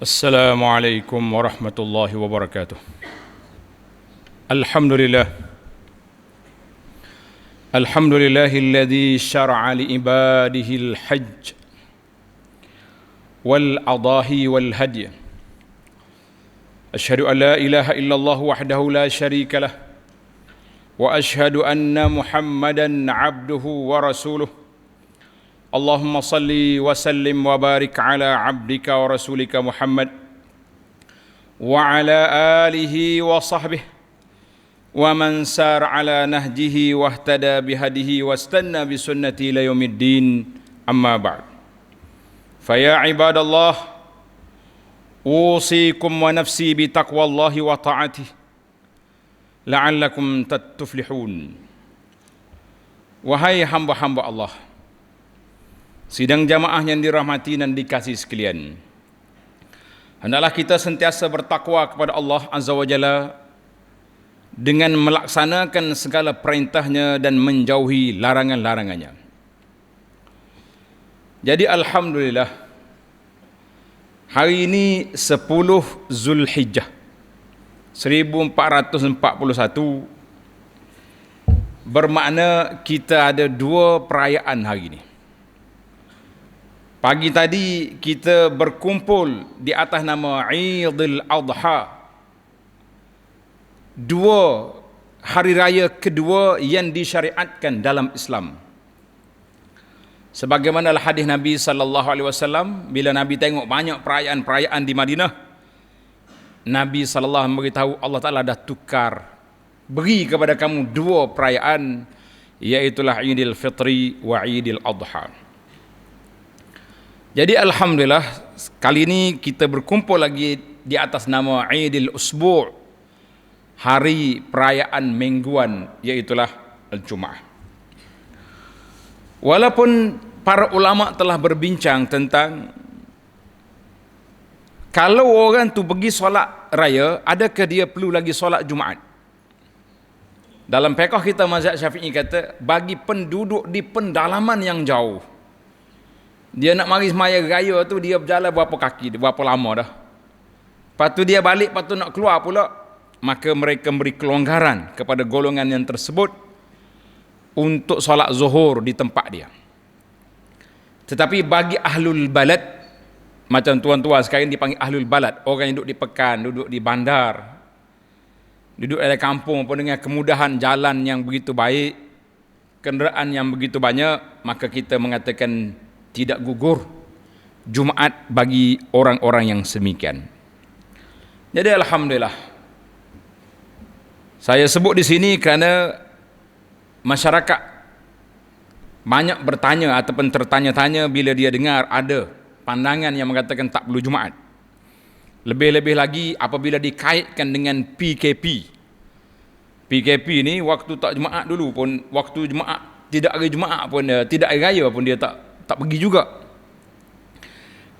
السلام عليكم ورحمة الله وبركاته. الحمد لله الذي شرع لعباده الحج والأضاحي والهدي. أشهد أن لا إله إلا الله وحده لا شريك له، وأشهد أن محمدا عبده ورسوله. اللهم صل وسلم وبارك على عبدك ورسولك محمد وعلى آله وصحبه ومن سار على نهجه واهتدى بهديه واستنى بسنته إلى يوم الدين. أما بعد، فيا عباد الله، أوصيكم ونفسي بتقوى الله وطاعته لعلكم تفلحون. Wahai hamba-hamba Allah, sidang jamaah yang dirahmati dan dikasihi sekalian, hendaklah kita sentiasa bertakwa kepada Allah Azza wa Jalla dengan melaksanakan segala perintahnya dan menjauhi larangan-larangannya. Jadi alhamdulillah, hari ini 10 Zulhijjah 1441, bermakna kita ada 2 perayaan hari ini. Pagi tadi kita berkumpul di atas nama Eidul Adha, 2 hari raya kedua yang disyariatkan dalam Islam. Sebagaimana hadis Nabi sallallahu alaihi wasallam, bila Nabi tengok banyak perayaan-perayaan di Madinah, Nabi sallallahu memberitahu Allah Taala dah tukar, beri kepada kamu 2 perayaan, iaitulah Idul Fitri wa Idul Adha. Jadi alhamdulillah, kali ini kita berkumpul lagi di atas nama Idul Usbu', hari perayaan mingguan, iaitulah Al-Jum'ah. Walaupun para ulama telah berbincang tentang kalau orang tu pergi solat raya, adakah dia perlu lagi solat Jumaat? Dalam fiqh kita mazhab Syafi'i kata, bagi penduduk di pendalaman yang jauh, dia nak mari semaya raya tu, dia berjalan berapa kaki, berapa lama dah. Lepas tu dia balik, lepas tu nak keluar pula, maka mereka beri kelonggaran kepada golongan yang tersebut untuk solat zuhur di tempat dia. Tetapi bagi ahlul balad, macam tuan-tuan sekarang dipanggil ahlul balad, orang yang duduk di pekan, duduk di bandar, duduk di kampung pun dengan kemudahan jalan yang begitu baik, kenderaan yang begitu banyak, maka kita mengatakan tidak gugur Jumaat bagi orang-orang yang semikian. Jadi alhamdulillah, saya sebut di sini kerana masyarakat banyak bertanya ataupun tertanya-tanya bila dia dengar ada pandangan yang mengatakan tak perlu Jumaat. Lebih-lebih lagi apabila dikaitkan dengan PKP. PKP ni waktu tak Jumaat dulu pun, waktu Jumaat tidak hari Jumaat pun, tidak hari raya pun dia tak pergi juga.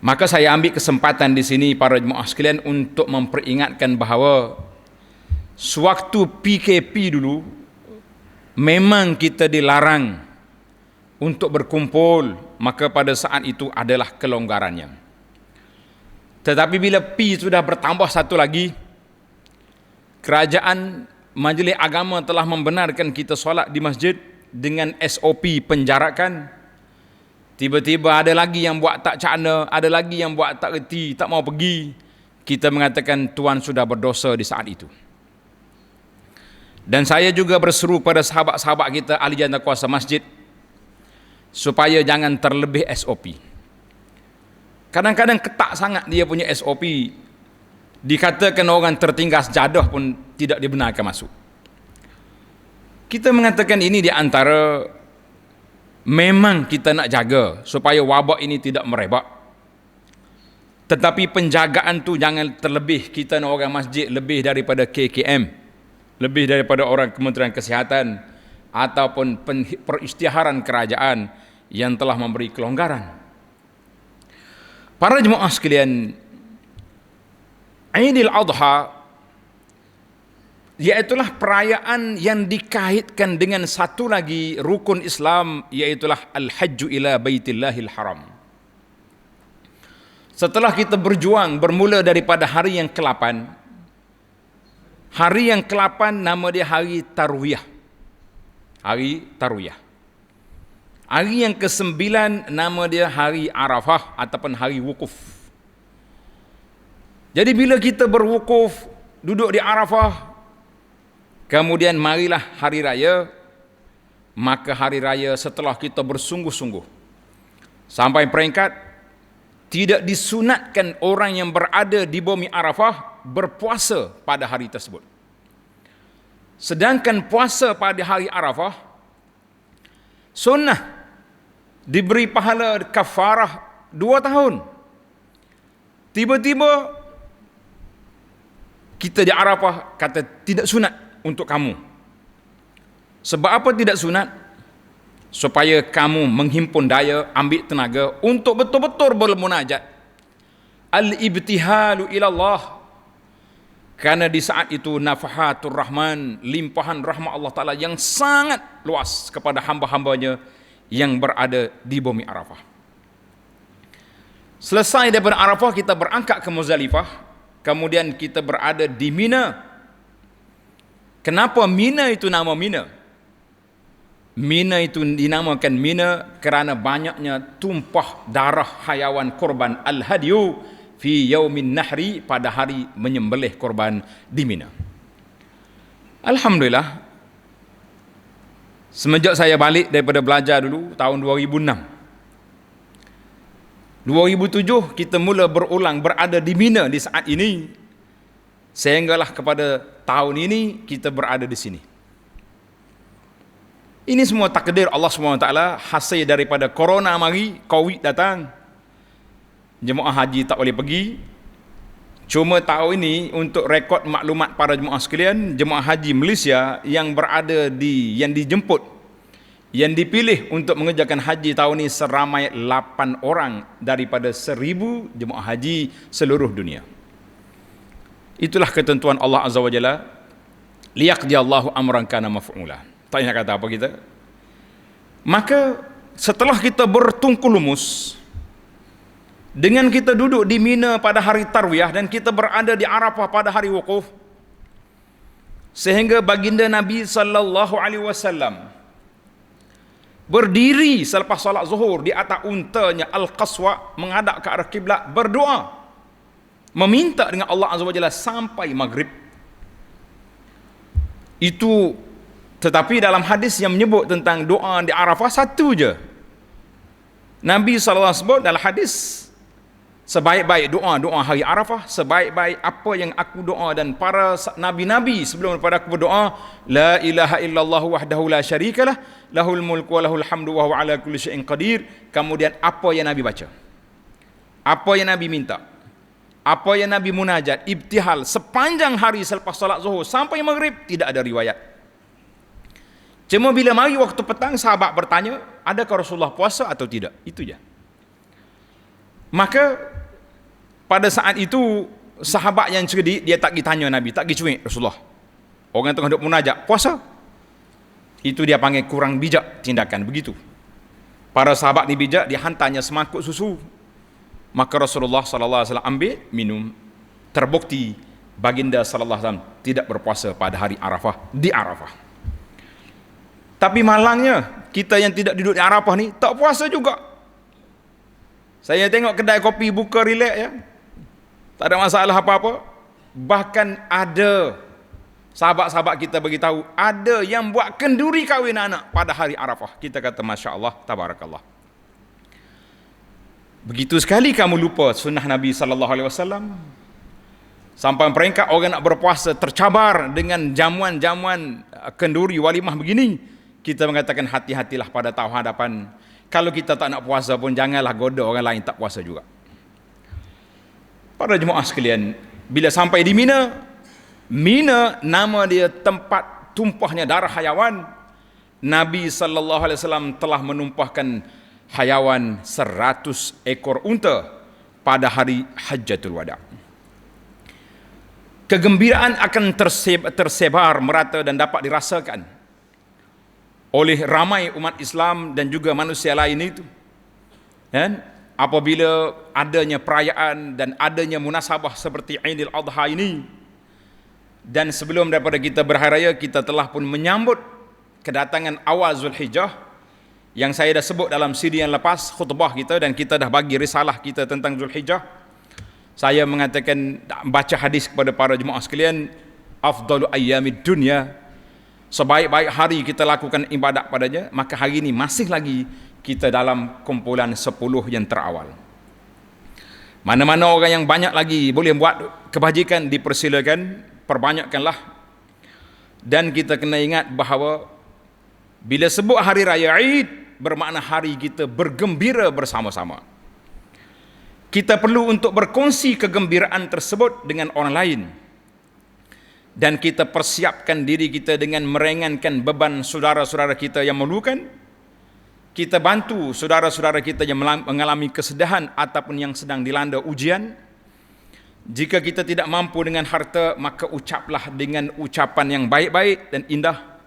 Maka saya ambil kesempatan di sini para jemaah sekalian untuk memperingatkan bahawa sewaktu PKP dulu memang kita dilarang untuk berkumpul, maka pada saat itu adalah kelonggarannya. Tetapi bila P sudah bertambah satu lagi, kerajaan majlis agama telah membenarkan kita solat di masjid dengan SOP penjarakan. Tiba-tiba ada lagi yang buat tak cakna, ada lagi yang buat tak reti, tak mau pergi. Kita mengatakan tuan sudah berdosa di saat itu. Dan saya juga berseru pada sahabat-sahabat kita ahli jana kuasa masjid supaya jangan terlebih SOP. Kadang-kadang ketat sangat dia punya SOP. Dikatakan orang tertinggal sejadah pun tidak dibenarkan masuk. Kita mengatakan ini di antara memang kita nak jaga supaya wabak ini tidak merebak. Tetapi penjagaan tu jangan terlebih. Kita nak orang masjid lebih daripada KKM, lebih daripada orang Kementerian Kesihatan ataupun perisytiharan kerajaan yang telah memberi kelonggaran. Para jemaah sekalian, Idul Adha iaitulah perayaan yang dikaitkan dengan satu lagi rukun Islam, iaitulah Al-Hajju ila Baitillahil Haram. Setelah kita berjuang bermula daripada hari yang ke-8. Hari yang ke-8 nama dia hari Tarwiyah. Hari Tarwiyah. Hari yang ke-9 nama dia hari Arafah ataupun hari wukuf. Jadi bila kita berwukuf, duduk di Arafah, kemudian marilah hari raya, maka hari raya setelah kita bersungguh-sungguh sampai peringkat tidak disunatkan orang yang berada di bumi Arafah berpuasa pada hari tersebut. Sedangkan puasa pada hari Arafah sunnah, diberi pahala kafarah 2 tahun. Tiba-tiba kita di Arafah kata tidak sunat untuk kamu. Sebab apa tidak sunat? Supaya kamu menghimpun daya, ambil tenaga untuk betul-betul bermunajat. Al-ibtihalu ilallah. Karena di saat itu nafahatur rahman, limpahan rahmat Allah Ta'ala yang sangat luas kepada hamba-hambanya yang berada di bumi Arafah. Selesai daripada Arafah, kita berangkat ke Muzdalifah, kemudian kita berada di Mina. Kenapa Mina itu nama Mina? Mina itu dinamakan Mina kerana banyaknya tumpah darah hayawan korban al-hadyu fi yaumin nahri, pada hari menyembelih korban di Mina. Alhamdulillah, semenjak saya balik daripada belajar dulu tahun 2006, 2007 kita mula berulang berada di Mina di saat ini, sehinggalah kepada tahun ini kita berada di sini. Ini semua takdir Allah SWT, hasil daripada corona mari, Covid datang, jemaah haji tak boleh pergi. Cuma tahun ini untuk rekod maklumat para jemaah sekalian, jemaah haji Malaysia yang berada yang dijemput, yang dipilih untuk mengerjakan haji tahun ini seramai 8 orang daripada 1000 jemaah haji seluruh dunia. Itulah ketentuan Allah Azza wa Jalla. Liyaqdiyallahu amran kana maf'ula. Tak nak kata apa kita. Maka setelah kita bertungkul lumus, dengan kita duduk di Mina pada hari Tarwiyah dan kita berada di Arafah pada hari wukuf, sehingga baginda Nabi sallallahu alaihi wasallam berdiri selepas solat zuhur di atas untanya Al-Qaswa, menghadap ke arah kiblat, berdoa meminta dengan Allah Azza wa Jalla sampai maghrib. Itu, tetapi dalam hadis yang menyebut tentang doa di Arafah satu je. Nabi sallallahu alaihi wasallam dalam hadis, sebaik-baik doa hari Arafah, sebaik-baik apa yang aku doa dan para nabi-nabi sebelum daripada aku berdoa, la ilaha illallah wahdahu la syarikalah, lahul mulku wa lahul hamdu wa huwa ala kulli syai'in qadir. Kemudian apa yang Nabi baca, apa yang Nabi minta, apa yang Nabi munajat, ibtihal sepanjang hari selepas salat zuhur sampai maghrib, tidak ada riwayat. Cuma bila mari waktu petang, sahabat bertanya, adakah Rasulullah puasa atau tidak? Itu je. Maka pada saat itu sahabat yang cerdik, dia tak pergi tanya Nabi, tak pergi cuik Rasulullah, orang tengah duk munajat, puasa? Itu dia panggil kurang bijak tindakan begitu. Para sahabat ni bijak, dia hantarnya semangkuk susu. Maka Rasulullah sallallahu alaihi wasallam ambil, minum. Terbukti baginda sallallahu alaihi wasallam tidak berpuasa pada hari Arafah, di Arafah. Tapi malangnya kita yang tidak duduk di Arafah ni tak puasa juga. Saya tengok kedai kopi buka relax ya, tak ada masalah apa-apa. Bahkan ada sahabat-sahabat kita beritahu, ada yang buat kenduri kahwin anak pada hari Arafah. Kita kata Masya Allah, Tabarakallah. Begitu sekali kamu lupa sunnah Nabi sallallahu alaihi wasallam, sampai peringkat orang nak berpuasa tercabar dengan jamuan-jamuan kenduri walimah begini. Kita mengatakan hati-hatilah pada tahun hadapan. Kalau kita tak nak puasa pun janganlah goda orang lain tak puasa juga. Para jemaah sekalian, bila sampai di Mina, Mina nama dia tempat tumpahnya darah hayawan. Nabi sallallahu alaihi wasallam telah menumpahkan hayawan 100 ekor unta pada hari Hajjatul Wada. Kegembiraan akan tersebar merata dan dapat dirasakan oleh ramai umat Islam dan juga manusia lain itu. Dan apabila adanya perayaan dan adanya munasabah seperti Aidil Adha ini, dan sebelum daripada kita berhari raya, kita telah pun menyambut kedatangan awal Zulhijjah yang saya dah sebut dalam CD yang lepas khutbah kita, dan kita dah bagi risalah kita tentang Zulhijjah. Saya mengatakan, baca hadis kepada para jemaah sekalian, afdalu ayyamid dunya, sebaik-baik hari kita lakukan ibadat padanya, maka hari ini masih lagi kita dalam kumpulan 10 yang terawal. Mana-mana orang yang banyak lagi boleh buat kebajikan, dipersilakan, perbanyakkanlah. Dan kita kena ingat bahawa bila sebut hari raya Aid, bermakna hari kita bergembira bersama-sama. Kita perlu untuk berkongsi kegembiraan tersebut dengan orang lain, dan kita persiapkan diri kita dengan meringankan beban saudara-saudara kita yang memerlukan. Kita bantu saudara-saudara kita yang mengalami kesedihan ataupun yang sedang dilanda ujian. Jika kita tidak mampu dengan harta, maka ucaplah dengan ucapan yang baik-baik dan indah,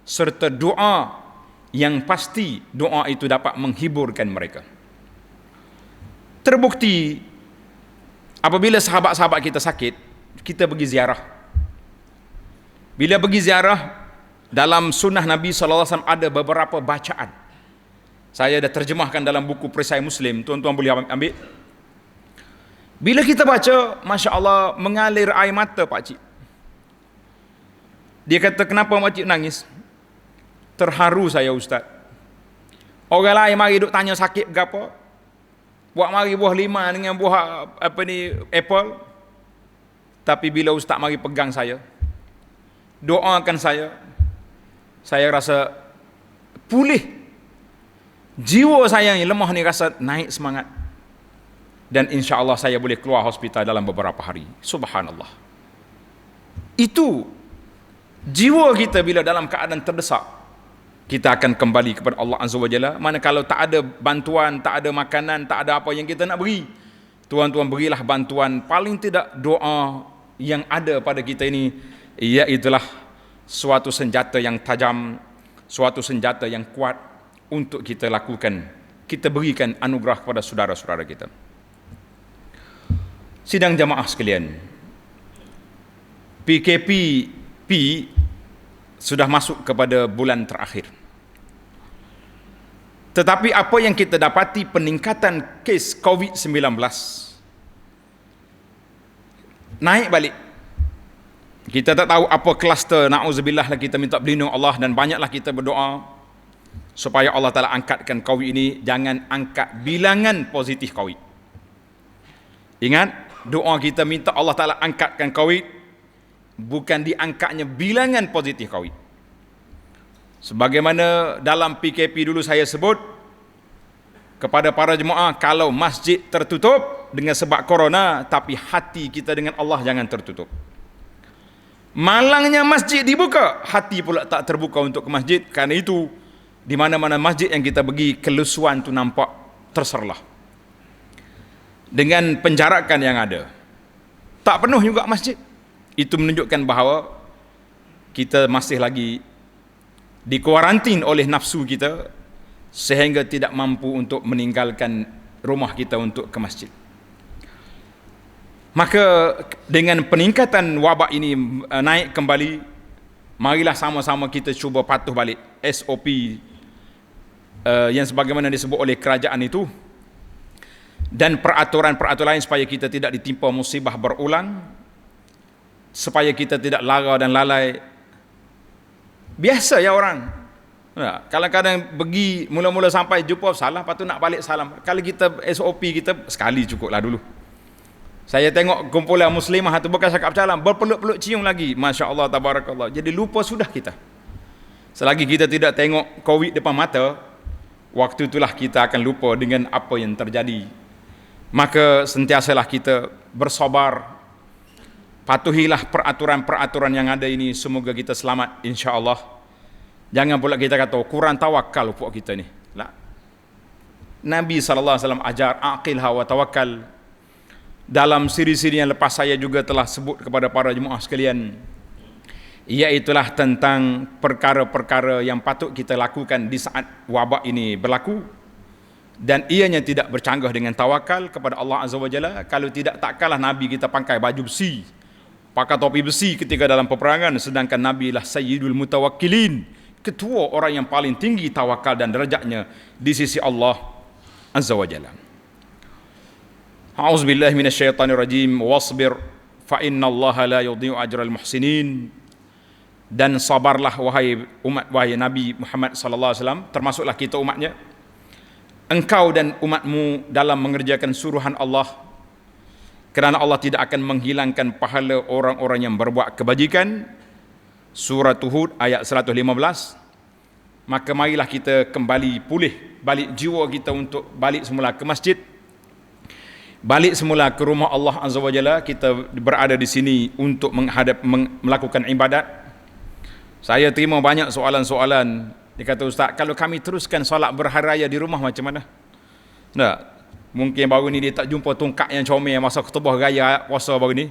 serta doa yang pasti doa itu dapat menghiburkan mereka. Terbukti apabila sahabat-sahabat kita sakit, kita pergi ziarah. Bila pergi ziarah, dalam sunnah Nabi SAW ada beberapa bacaan. Saya dah terjemahkan dalam buku Perisai Muslim, tuan-tuan boleh ambil. Bila kita baca, Masya Allah, mengalir air mata pakcik. Dia kata, kenapa pakcik nangis? Terharu saya, Ustaz. Orang lain mari duk tanya sakit ke apa, buat mari buah lima dengan buah apple. Tapi bila Ustaz mari pegang saya, doakan saya rasa pulih. Jiwa saya yang lemah ni rasa naik semangat, dan insya Allah saya boleh keluar hospital dalam beberapa hari. Subhanallah. Itu jiwa kita bila dalam keadaan terdesak, kita akan kembali kepada Allah Azza wa Jalla. Mana kalau tak ada bantuan, tak ada makanan, tak ada apa yang kita nak beri, tuan-tuan berilah bantuan, paling tidak doa yang ada pada kita ini, iaitulah suatu senjata yang tajam, suatu senjata yang kuat untuk kita lakukan, kita berikan anugerah kepada saudara-saudara kita. Sidang jamaah sekalian, PKP sudah masuk kepada bulan terakhir. Tetapi apa yang kita dapati, peningkatan kes COVID-19 naik balik. Kita tak tahu apa kluster, na'udzubillah lah, kita minta berlindung Allah, dan banyaklah kita berdoa supaya Allah Ta'ala angkatkan COVID ini. Jangan angkat bilangan positif COVID. Ingat, doa kita minta Allah Ta'ala angkatkan COVID, bukan diangkatnya bilangan positif COVID. Sebagaimana dalam PKP dulu saya sebut kepada para jemaah, kalau masjid tertutup dengan sebab corona, tapi hati kita dengan Allah jangan tertutup. Malangnya masjid dibuka, hati pula tak terbuka untuk ke masjid. Kerana itu, di mana-mana masjid yang kita pergi, kelusuan tu nampak terserlah. Dengan penjarakan yang ada, tak penuh juga masjid. Itu menunjukkan bahawa kita masih lagi dikuarantin oleh nafsu kita, sehingga tidak mampu untuk meninggalkan rumah kita untuk ke masjid. Maka dengan peningkatan wabak ini naik kembali, marilah sama-sama kita cuba patuh balik SOP yang sebagaimana disebut oleh kerajaan itu, dan peraturan-peraturan lain, supaya kita tidak ditimpa musibah berulang, supaya kita tidak lara dan lalai. Biasa ya orang, kadang-kadang pergi mula-mula sampai jumpa salah, lepas tu nak balik salam. Kalau kita SOP kita sekali cukuplah dulu. Saya tengok kumpulan muslimah tu bukan cakap salam, berpeluk-peluk cium lagi, Masya Allah, tabarakallah. Jadi lupa sudah kita. Selagi kita tidak tengok COVID depan mata, waktu itulah kita akan lupa dengan apa yang terjadi. Maka sentiasalah kita bersabar, patuhilah peraturan-peraturan yang ada ini, semoga kita selamat insya-Allah. Jangan pula kita kata kurang tawakal puk kita ni. Lah. Nabi SAW ajar aqilha wa tawakkal. Dalam siri-siri yang lepas saya juga telah sebut kepada para jemaah sekalian, iaitulah tentang perkara-perkara yang patut kita lakukan di saat wabak ini berlaku. dan ianya tidak bercanggah dengan tawakal kepada Allah Azza wa Jalla. Kalau tidak, takkanlah Nabi kita pakai baju besi, pakai topi besi ketika dalam peperangan, sedangkan Nabi lah Sayyidul Mutawakkilin, ketua orang yang paling tinggi tawakal dan derajatnya di sisi Allah Azza wa Jalla. A'udzubillahi minasyaitonirrajim. Wasbir fa innallaha la yudhi'u ajral muhsinin. Dan sabarlah wahai Nabi Muhammad sallallahu alaihi wasallam, termasuklah kita umatnya, engkau dan umatmu dalam mengerjakan suruhan Allah, kerana Allah tidak akan menghilangkan pahala orang-orang yang berbuat kebajikan. Surah Hud ayat 115. Maka marilah kita kembali pulih balik jiwa kita untuk balik semula ke masjid, balik semula ke rumah Allah Azza wa Jalla. Kita berada di sini untuk melakukan ibadat. Saya terima banyak soalan-soalan. Dia kata, Ustaz, kalau kami teruskan solat berhari raya di rumah macam mana? Nah, mungkin baru ni dia tak jumpa tungkak yang comel masa khutbah raya puasa baru ni.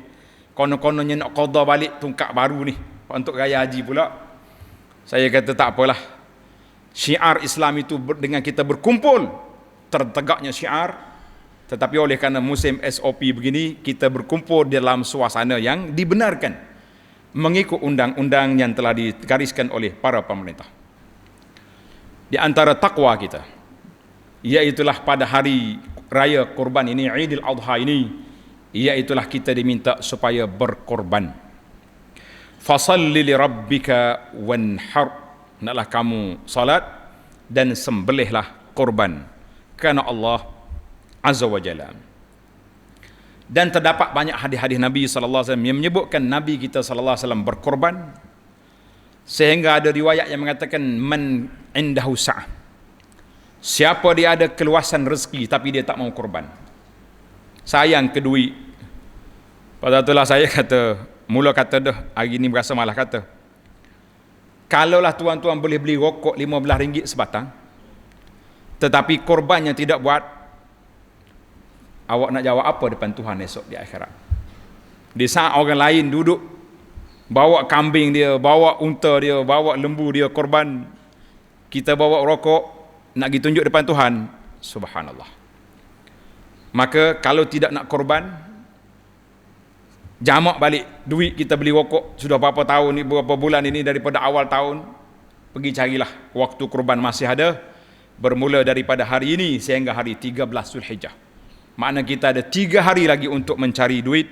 Konon-kononnya nak qada balik tungkak baru ni untuk raya haji pula. Saya kata tak apalah. Syiar Islam itu dengan kita berkumpul, tertegaknya syiar. Tetapi oleh kerana musim SOP begini, kita berkumpul dalam suasana yang dibenarkan, mengikut undang-undang yang telah digariskan oleh para pemerintah. Di antara takwa kita, iaitulah pada hari raya korban ini, Idul Adha ini, iaitulah kita diminta supaya berkorban. Fasalli li rabbika wanhar, naklah kamu salat dan sembelihlah korban kerana Allah Azza wa Jalla. Dan terdapat banyak hadis-hadis Nabi sallallahu alaihi wasallam yang menyebutkan Nabi kita sallallahu alaihi wasallam berkorban, sehingga ada riwayat yang mengatakan man indahu sa'ah, siapa dia ada keluasan rezeki tapi dia tak mau korban, sayang ke duit. Pada itulah saya kata, mula kata dah, hari ni berasa malah kata, kalaulah tuan-tuan boleh beli rokok RM15 sebatang, tetapi korbannya tidak buat, awak nak jawab apa depan Tuhan esok di akhirat? Di saat orang lain duduk bawa kambing dia, bawa unta dia, bawa lembu dia korban, kita bawa rokok nak pergi tunjuk depan Tuhan. Subhanallah. Maka kalau tidak nak korban, jamak balik duit kita beli rokok sudah berapa tahun ni, berapa bulan ini, daripada awal tahun. Pergi carilah waktu korban masih ada, bermula daripada hari ini sehingga hari 13 Zulhijjah. Makna kita ada 3 hari lagi untuk mencari duit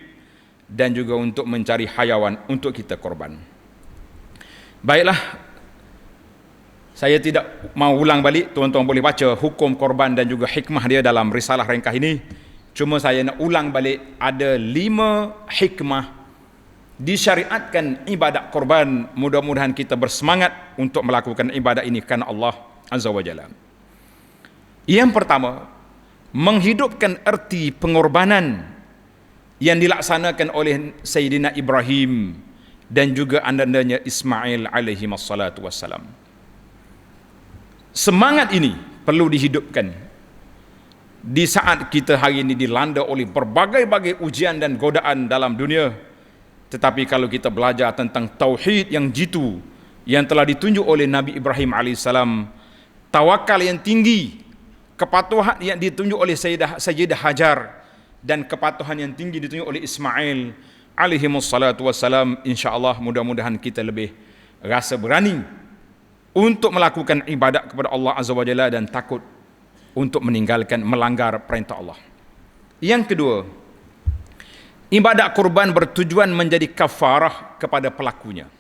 dan juga untuk mencari hayawan untuk kita korban. Baiklah, saya tidak mau ulang balik, tuan-tuan boleh baca hukum korban dan juga hikmah dia dalam risalah ringkas ini. Cuma saya nak ulang balik, ada 5 hikmah disyariatkan ibadat korban. Mudah-mudahan kita bersemangat untuk melakukan ibadat ini kerana Allah Azza wa Jalla. Yang pertama, menghidupkan erti pengorbanan yang dilaksanakan oleh Sayyidina Ibrahim dan juga andandanya Ismail alaihi wassalatu wassalam. Semangat ini perlu dihidupkan di saat kita hari ini dilanda oleh berbagai-bagai ujian dan godaan dalam dunia. Tetapi kalau kita belajar tentang tauhid yang jitu yang telah ditunjuk oleh Nabi Ibrahim alaihissalam, tawakal yang tinggi, kepatuhan yang ditunjuk oleh Sayyidah Hajar, dan kepatuhan yang tinggi ditunjuk oleh Ismail alaihi wassalatu wassalam, insya-Allah mudah-mudahan kita lebih rasa berani untuk melakukan ibadat kepada Allah Azza wa Jalla dan takut untuk melanggar perintah Allah. Yang kedua, ibadat kurban bertujuan menjadi kafarah kepada pelakunya.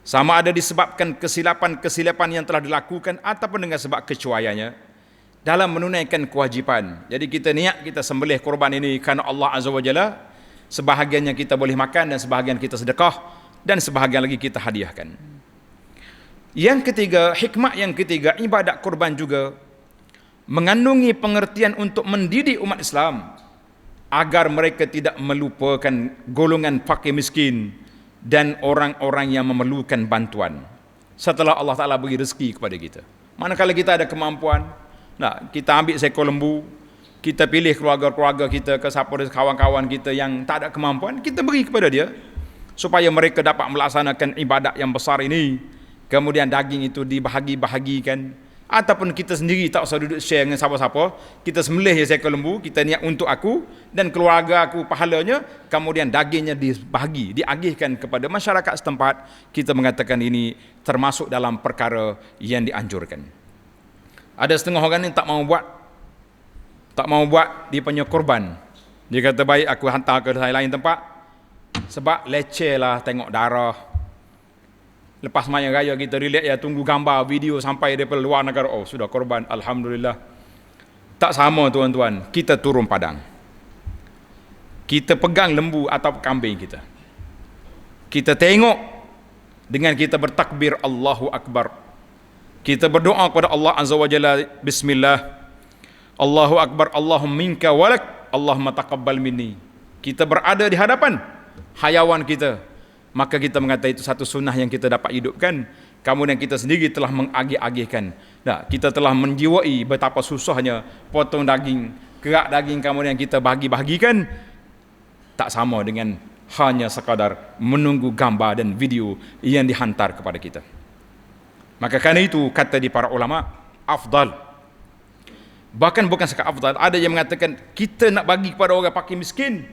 Sama ada disebabkan kesilapan yang telah dilakukan ataupun dengan sebab kecuaiannya dalam menunaikan kewajipan. Jadi kita niat kita sembelih korban ini kerana Allah Azza wa Jalla. Sebahagiannya kita boleh makan dan sebahagian kita sedekah dan sebahagian lagi kita hadiahkan. Yang ketiga, hikmah yang ketiga, ibadat korban juga mengandungi pengertian untuk mendidik umat Islam agar mereka tidak melupakan golongan fakir miskin dan orang-orang yang memerlukan bantuan setelah Allah Ta'ala beri rezeki kepada kita. Manakala kita ada kemampuan, kita ambil seekor lembu, kita pilih keluarga-keluarga kita, ke siapa kawan-kawan kita yang tak ada kemampuan, kita beri kepada dia supaya mereka dapat melaksanakan ibadat yang besar ini. Kemudian daging itu dibahagi-bahagikan, Ataupun kita sendiri tak usah duduk share dengan siapa-siapa, kita sembelih je seekor lembu, kita niat untuk aku dan keluarga aku pahalanya, kemudian dagingnya dibahagi, diagihkan kepada masyarakat setempat. Kita mengatakan ini termasuk dalam perkara yang dianjurkan. Ada setengah orang ni tak mau buat dia punya korban. Dia kata baik aku hantar ke lain tempat sebab leceh lah tengok darah. Lepas maya raya kita relax ya, tunggu gambar video sampai daripada luar negara, oh sudah korban, alhamdulillah. Tak sama tuan-tuan, kita turun padang, kita pegang lembu atau kambing kita tengok dengan kita bertakbir Allahu Akbar, kita berdoa kepada Allah Azza wa Jalla, bismillah, Allahu Akbar, Allahumma minka walak, Allahumma taqabbal minni. Kita berada di hadapan hayawan kita, maka kita mengatakan itu satu sunnah yang kita dapat hidupkan. Kemudian kita sendiri telah mengagih-agihkan. Nah, kita telah menjiwai betapa susahnya potong daging, kerak daging, kemudian kita bahagi-bahagikan. Tak sama dengan hanya sekadar menunggu gambar dan video yang dihantar kepada kita. Maka kerana itu kata di para ulama, afdal. Bahkan bukan sekadar afdal, ada yang mengatakan kita nak bagi kepada orang fakir miskin,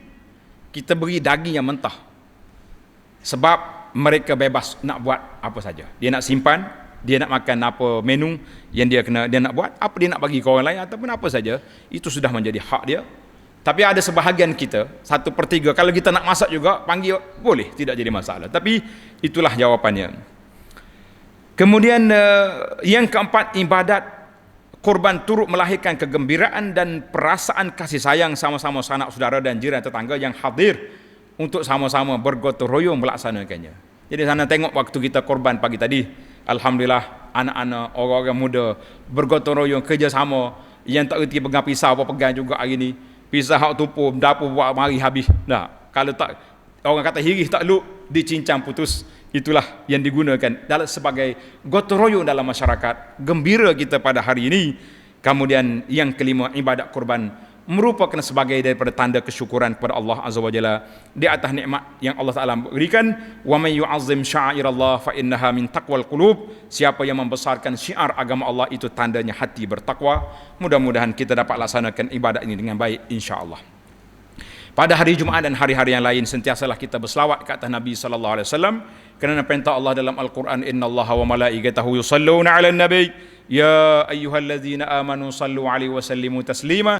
kita beri daging yang mentah. Sebab mereka bebas nak buat apa saja. Dia nak simpan, dia nak makan apa menu yang dia nak buat, apa dia nak bagi ke orang lain ataupun apa saja, itu sudah menjadi hak dia. Tapi ada sebahagian kita, 1/3, kalau kita nak masak juga, panggil, boleh, tidak jadi masalah. Tapi itulah jawapannya. Kemudian yang keempat, ibadat korban turut melahirkan kegembiraan dan perasaan kasih sayang sama-sama sanak saudara dan jiran tetangga yang hadir untuk sama-sama bergotong royong melaksanakannya. Jadi sana tengok waktu kita korban pagi tadi, alhamdulillah anak-anak, orang-orang muda bergotong royong kerjasama, yang tak reti pegang pisau apa pegang juga hari ni. Pisau hak tupu dapur buat mari habis. Nah, kalau tak, orang kata hirih tak luk, dicincang putus. Itulah yang digunakan dalam sebagai gotong royong dalam masyarakat. Gembira kita pada hari ini. Kemudian yang kelima, ibadat korban merupakan sebagai daripada tanda kesyukuran kepada Allah Azza wa Jalla di atas nikmat yang Allah Taala berikan. Wa may yu'azzim sya'airallah fa innaha min taqwal qulub. Siapa yang membesarkan syiar agama Allah, itu tandanya hati bertakwa. Mudah-mudahan kita dapat laksanakan ibadat ini dengan baik insya-Allah. Pada hari Jumaat dan hari-hari yang lain, sentiasalah kita berselawat ke atas Nabi sallallahu alaihi wasallam, kerana perintah Allah dalam Al-Quran, innallaha wa malaikatahu yusalluna 'alan nabi ya ayyuhallazina amanu sallu 'alaihi wa sallimu taslima.